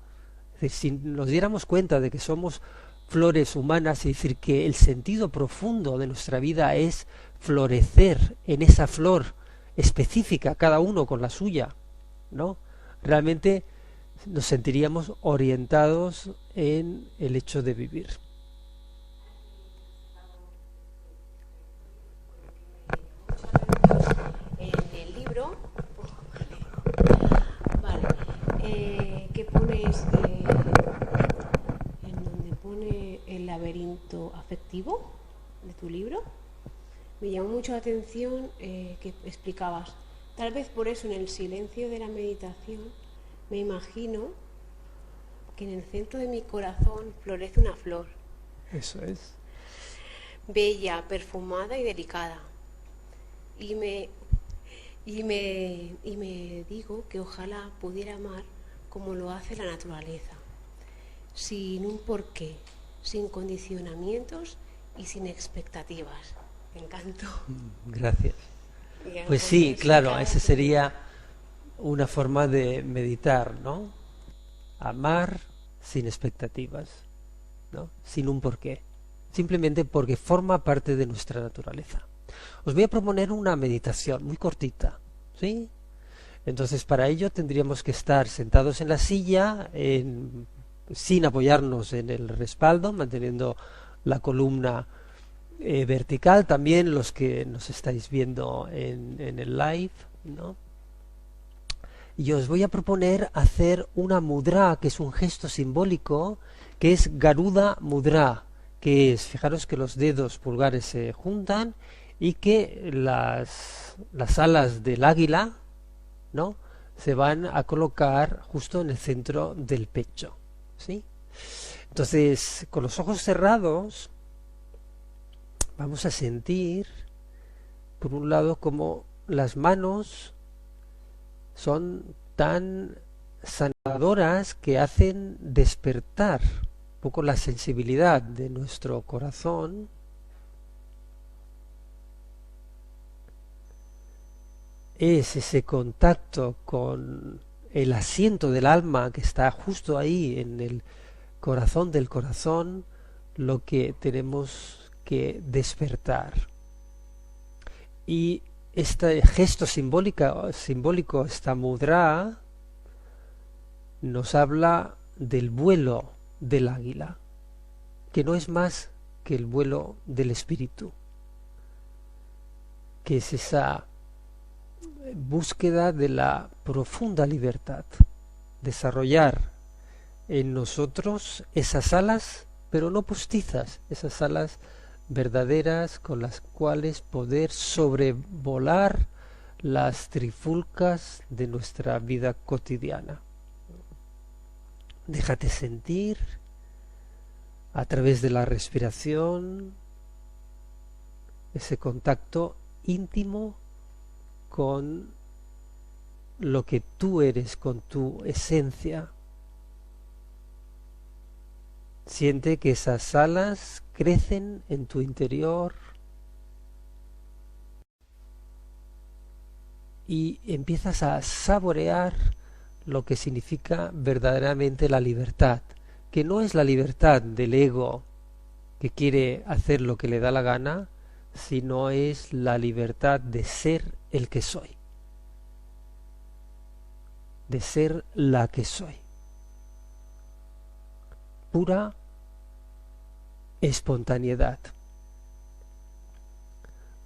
Es decir, si nos diéramos cuenta de que somos flores humanas, es decir, que el sentido profundo de nuestra vida es florecer en esa flor específica, cada uno con la suya, ¿no? Realmente nos sentiríamos orientados en el hecho de vivir. En el libro, ¿qué pones en donde pone el laberinto afectivo de tu libro? Me llamó mucho la atención que explicabas. Tal vez por eso en el silencio de la meditación me imagino que en el centro de mi corazón florece una flor. Eso es. bella, perfumada y delicada. Y me digo que ojalá pudiera amar como lo hace la naturaleza, sin un porqué, sin condicionamientos y sin expectativas. Me encantó. Gracias. Ya, Pues sí, eso claro, cada esa semana. sería una forma de meditar, ¿no? Amar sin expectativas, ¿no? Sin un porqué. Simplemente porque forma parte de nuestra naturaleza. Os voy a proponer una meditación muy cortita, ¿sí? Entonces, para ello tendríamos que estar sentados en la silla, sin apoyarnos en el respaldo, manteniendo la columna vertical. También los que nos estáis viendo en el live, ¿no? Y os voy a proponer hacer una mudra, que es un gesto simbólico, que es Garuda Mudra, que es, fijaros que los dedos pulgares se juntan y que las alas del águila, ¿no?, se van a colocar justo en el centro del pecho, ¿sí? Entonces, con los ojos cerrados, vamos a sentir, por un lado, como las manos son tan sanadoras que hacen despertar un poco la sensibilidad de nuestro corazón. Es ese contacto con el asiento del alma que está justo ahí en el corazón del corazón lo que tenemos que despertar. Y este gesto simbólico, esta mudra, nos habla del vuelo del águila, que no es más que el vuelo del espíritu, que es esa búsqueda de la profunda libertad, desarrollar en nosotros esas alas, pero no postizas, esas alas verdaderas con las cuales poder sobrevolar las trifulcas de nuestra vida cotidiana. Déjate sentir a través de la respiración ese contacto íntimo con lo que tú eres, con tu esencia. Siente que esas alas crecen en tu interior y empiezas a saborear lo que significa verdaderamente la libertad, que no es la libertad del ego que quiere hacer lo que le da la gana, sino es la libertad de ser el que soy, de ser la que soy. Pura espontaneidad,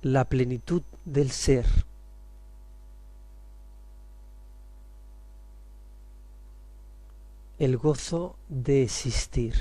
la plenitud del ser. El gozo de existir.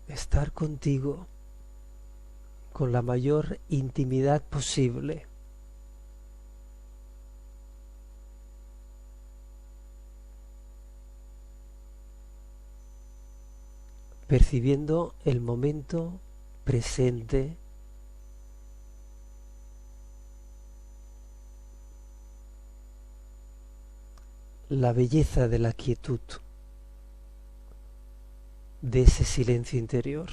Estar contigo con la mayor intimidad posible. Percibiendo el momento presente, la belleza de la quietud, de ese silencio interior.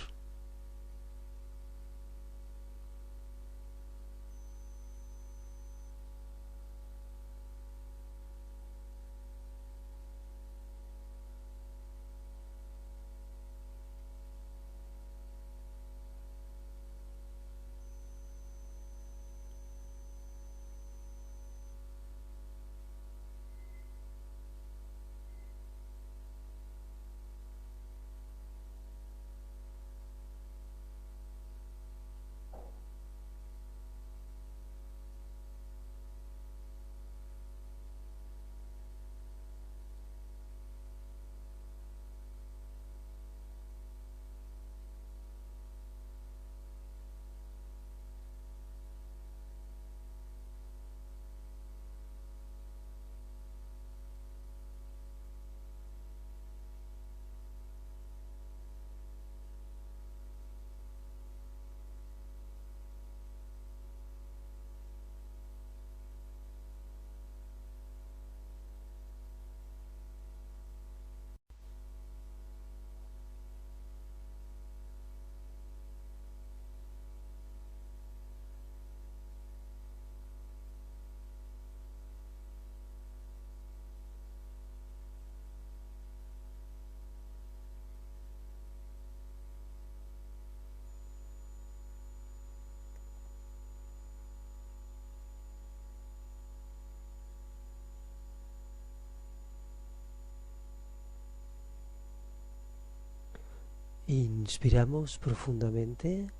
Inspiramos profundamente.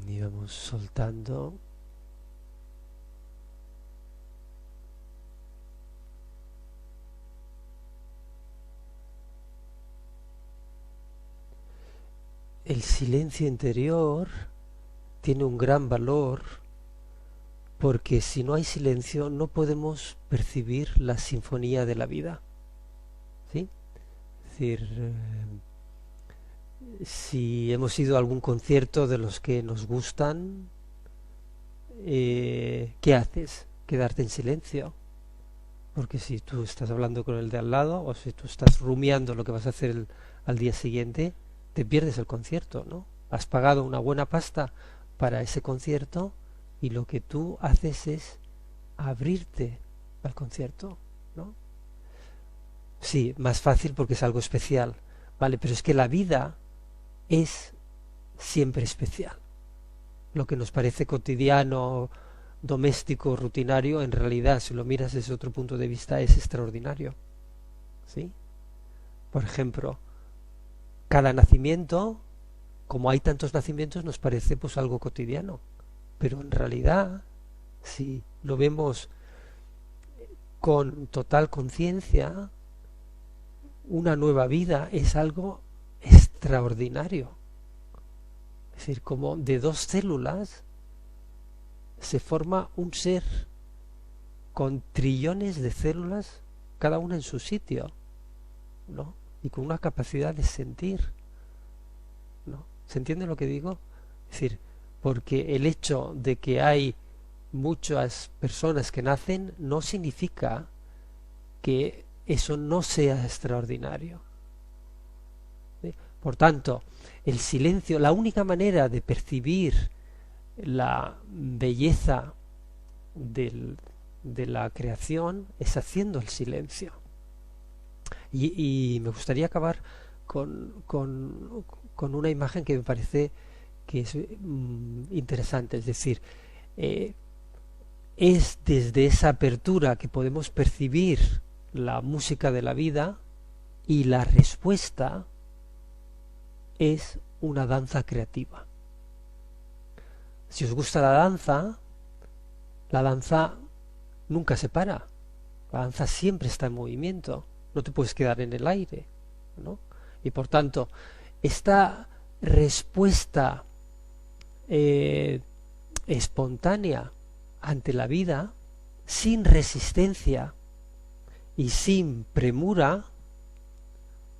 Y vamos soltando. El silencio interior tiene un gran valor porque si no hay silencio no podemos percibir la sinfonía de la vida. ¿Sí? Es decir, si hemos ido a algún concierto de los que nos gustan, ¿qué haces? Quedarte en silencio. Porque si tú estás hablando con el de al lado o si tú estás rumiando lo que vas a hacer al día siguiente, te pierdes el concierto, ¿no? Has pagado una buena pasta para ese concierto y lo que tú haces es abrirte al concierto, ¿no? Sí, más fácil porque es algo especial, ¿vale? Pero es que la vida es siempre especial. Lo que nos parece cotidiano, doméstico, rutinario, en realidad, si lo miras desde otro punto de vista, es extraordinario, ¿sí? Por ejemplo, cada nacimiento, como hay tantos nacimientos, nos parece pues algo cotidiano, pero en realidad, si lo vemos con total conciencia, una nueva vida es algo extraordinario. Es decir, como de dos células se forma un ser con trillones de células, cada una en su sitio, ¿no? Y con una capacidad de sentir, ¿no? ¿Se entiende lo que digo? Es decir, porque el hecho de que hay muchas personas que nacen no significa que eso no sea extraordinario, ¿sí? Por tanto, el silencio, la única manera de percibir la belleza de la creación es haciendo el silencio. Y me gustaría acabar con una imagen que me parece que es interesante. Es decir, es desde esa apertura que podemos percibir la música de la vida y la respuesta es una danza creativa. Si os gusta la danza nunca se para. La danza siempre está en movimiento. No te puedes quedar en el aire, ¿no? Y por tanto, esta respuesta espontánea ante la vida, sin resistencia y sin premura,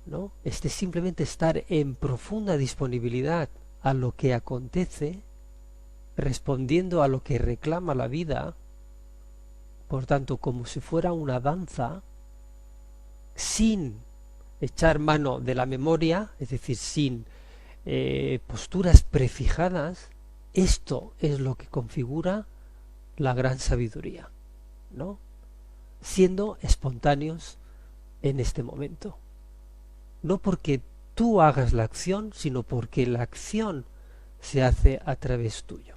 ¿no? Simplemente estar en profunda disponibilidad a lo que acontece, respondiendo a lo que reclama la vida, por tanto, como si fuera una danza, sin echar mano de la memoria, es decir, sin posturas prefijadas. Esto es lo que configura la gran sabiduría, ¿no? Siendo espontáneos en este momento. No porque tú hagas la acción, sino porque la acción se hace a través tuyo.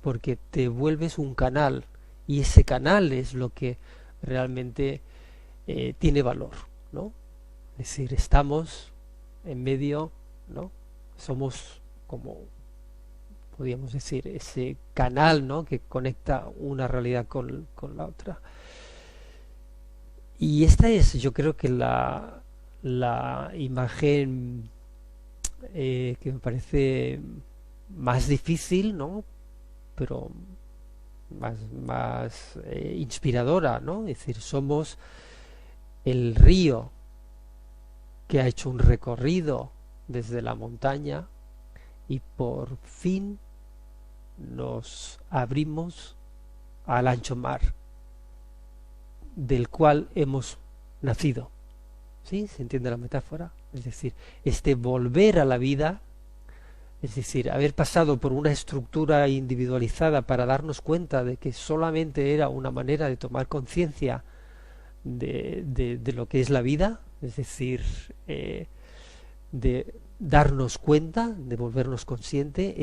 Porque te vuelves un canal, y ese canal es lo que realmente tiene valor, ¿no? Es decir, estamos en medio, ¿no? Somos como, podríamos decir, ese canal, ¿no? Que conecta una realidad con la otra. Y esta es, yo creo que la imagen que me parece más difícil, ¿no? Pero más inspiradora, ¿no? Es decir, somos el río que ha hecho un recorrido desde la montaña y por fin nos abrimos al ancho mar del cual hemos nacido. ¿Sí? ¿Se entiende la metáfora? Es decir, este volver a la vida, es decir, haber pasado por una estructura individualizada para darnos cuenta de que solamente era una manera de tomar conciencia de lo que es la vida, es decir, de darnos cuenta, de volvernos consciente,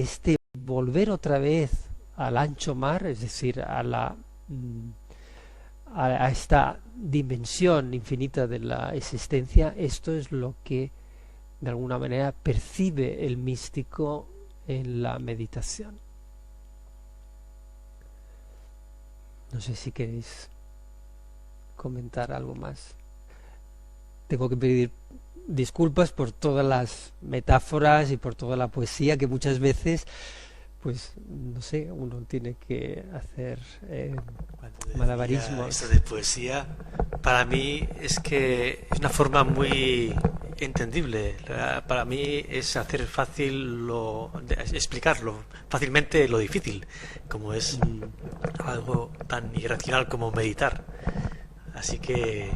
volver otra vez al ancho mar, es decir, a esta dimensión infinita de la existencia. Esto es lo que de alguna manera percibe el místico en la meditación. No sé si queréis comentar algo más. Tengo que pedir disculpas por todas las metáforas y por toda la poesía que muchas veces, pues no sé, uno tiene que hacer malabarismos. Esto de poesía, para mí es que es una forma muy entendible. Para mí es hacer fácil explicarlo fácilmente lo difícil, como es algo tan irracional como meditar. Así que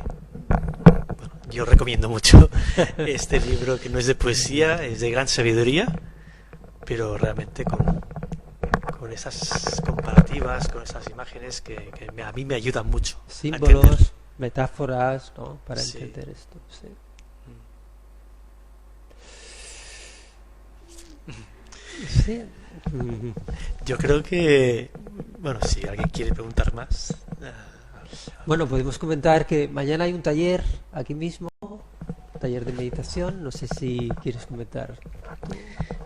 yo recomiendo mucho este libro, que no es de poesía, es de gran sabiduría, pero realmente con esas comparativas, con esas imágenes que a mí me ayudan mucho. Símbolos, metáforas, ¿no? Para entender esto. Sí. Sí. Yo creo que, bueno, si alguien quiere preguntar más. Bueno, podemos comentar que mañana hay un taller aquí mismo, taller de meditación. No sé si quieres comentar.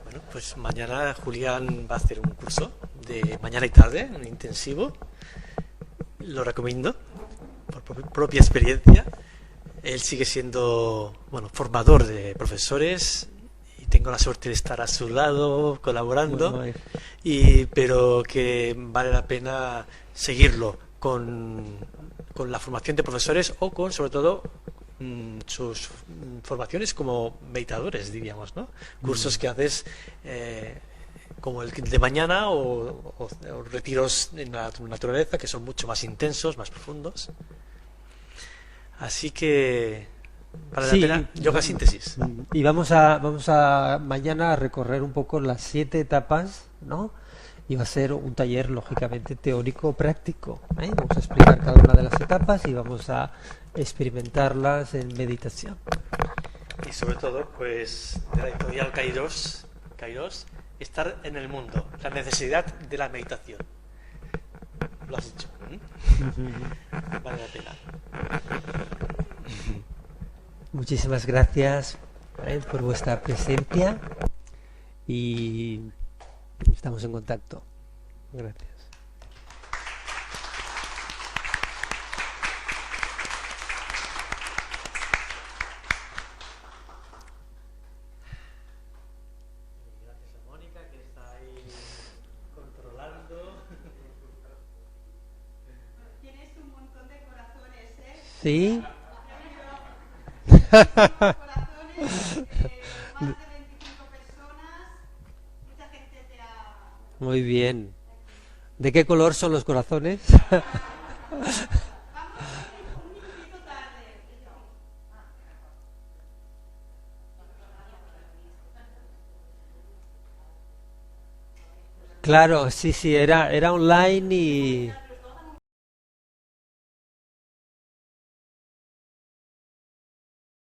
Bueno, pues mañana Julián va a hacer un curso de mañana y tarde, un intensivo. Lo recomiendo por propia experiencia. Él sigue siendo, bueno, formador de profesores y tengo la suerte de estar a su lado colaborando, pero que vale la pena seguirlo con la formación de profesores o con, sobre todo, sus formaciones como meditadores, diríamos, ¿no? Cursos que haces como el de mañana o retiros en la naturaleza que son mucho más intensos, más profundos. Así que vale la pena. Yoga síntesis. Y vamos a mañana a recorrer un poco las 7 etapas, ¿no? Y va a ser un taller lógicamente teórico práctico, ¿eh? Vamos a explicar cada una de las etapas y vamos a experimentarlas en meditación. Y sobre todo, pues, de la editorial Kairos, estar en el mundo, la necesidad de la meditación. Lo has dicho, ¿eh? Vale la pena. Muchísimas gracias por vuestra presencia y estamos en contacto. Gracias. Gracias a Mónica, que está ahí controlando. Tienes un montón de corazones, ¿eh? ¿Sí? Corazones, más de 25 personas, mucha gente te ha... Muy bien. ¿De qué color son los corazones? Vamos un minutito tarde. Claro, sí, era online y